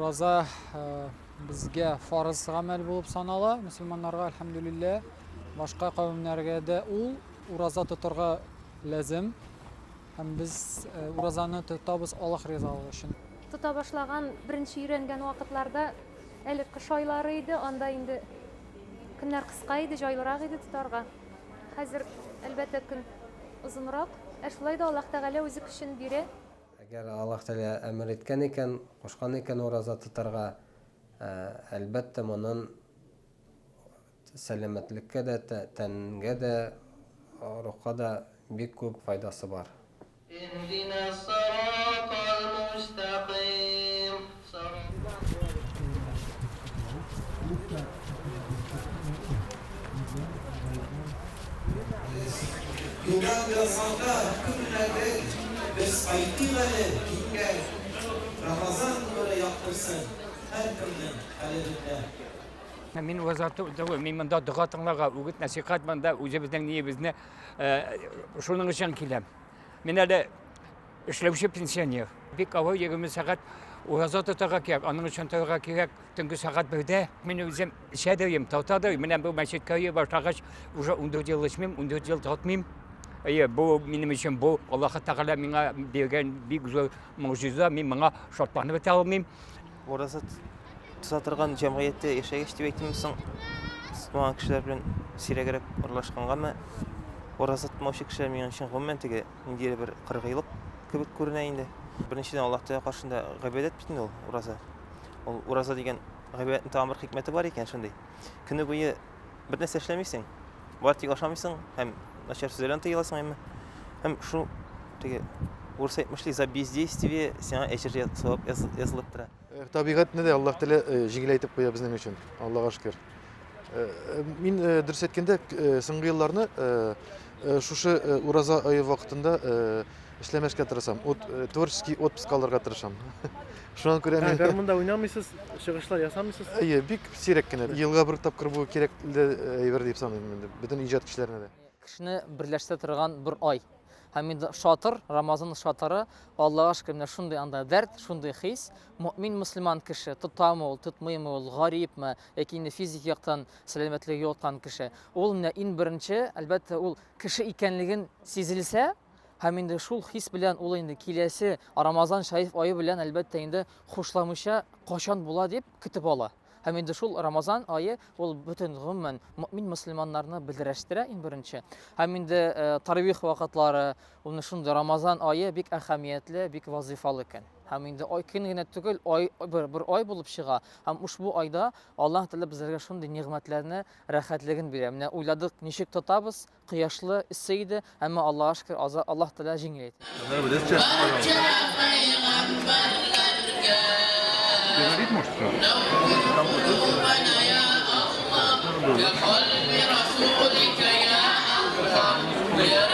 Ураза безгә фарыз гамәл булып санала, мөселманнарга әлхәмдүлилләh. Башка кавемнәргә дә ул ураза тотарга лазым. Һәм без уразаны тотабыз Аллаһ ризалыгы өчен. Тота башлаган беренче өйрәнгән вакытларда әле кыш айлары иде, анда инде көннәр кыска иде, җайлырак иде тотарга. Хәзер әлбәттә көн озынрак. Шулай да Аллаһ Тәгалә үзе көчен бирә. Әгәр Аллаһ Тәгалә әмер иткән икән, кушкан икән ураза тотарга, әлбәттә моның сәламәтлеккә дә, тәнгә дә, рухка да бик күп файдасы бар. Yunan yazanda günlerde biz kayıtlıları dinle Ramazan böyle yaptırsın her günün kalorinde. Мен вазаты мен монда дуга тыңларга, үгит насихат монда үзебезнең ниебезне шуның өчен киләм. Мен әле эшләүче пенсионер. Бик авыр 20 сәгать ураза тотарга кирәк, аның өчен торырга кирәк төнге сәгать 1дә. Мен үзем шәдәем, тотадыр. Менә бу мәчеткә башлагач уже 14 ел эчмим, 14 ел тотмыйм. Бу минем өчен бу Аллаһ Тәгалә миңа биргән бик зур мөгъҗиза, мин моңа шатланып бетә алмыйм. Ураза тотарган җәмгыятьтә яшәгәч дип әйтәмсең, мөселман кешеләр белән сирәгрәк аралашкангамы, ураза тотмаучы кешеләр минем өчен гомумән теге инде бер 40 еллык кебек күренә инде. Беренчедән Аллаһ Тәгалә каршында гыйбадәт бит инде ул ураза. Ул ураза дигән гыйбадәтнең тамыр хикмәте бар икән шундый. Көне буе бер нәрсә эшләмисең, бар тик ашамыйсың һәм начар сүзләрдән тыеласың һәм шу теге урыс әйтмешли за бездействие сиңа әҗер савап язылып тора. Табигатьне дә Аллаһ Тәгалә җиңеләйтеп куя безнең өчен. Аллаһка шөкер. Мин дөрес әйткәндә, соңгы елларны шушы ураза ае вакытында эшләмәскә тырышам. Творческий отпуск алырга тырышам. Шуннан күрә мин гармунда уйнамыйсыз, чыгышлар ясамыйсыз? Бик сирәк кенә. Елга бер тапкыр бу кирәк әйбер дип саныйм инде. Бөтен иҗат кешеләренә дә. Кешене берләштерә торган бер ай. Һәм инде шатыр, Рамазан шатыры, Аллаһка шөкер, менә шундый анда дәрт, шундый хис. Мөэмин мөселман кеше, тотамы ул, тотмыймы ул, гарипме, яки инде физик яктан сәламәтлеге яткан кеше. Ул менә иң беренче, әлбәттә, ул кеше икәнлеген сизелсә, һәм инде шул хис белән ул инде киләсе Рамазан шәриф ае белән әлбәттә инде хушламыйча кашан була дип көтеп ала. Һәм инде шул Рамазан ае ул бөтен гомумән мөэмин мөселманнарны белдерәштерә иң беренче. Һәм инде таравих вакытлары, ул шундый Рамазан ае бик әһәмиятле, бик вазифалы икән. Һәм инде ай көн генә түгел, бер ай булып чыга. Һәм ушбу айда Аллаһ Тәгалә безгә шундый нигъмәтләрне, рәхәтлеген бирә. Менә уйладык, ничек тотабыз, кыяшлы, исе иде, әмма Аллаһка шөкер, Аллаһ Тәгалә җиңеләйтә. يا قلب رسولك يا الله ويا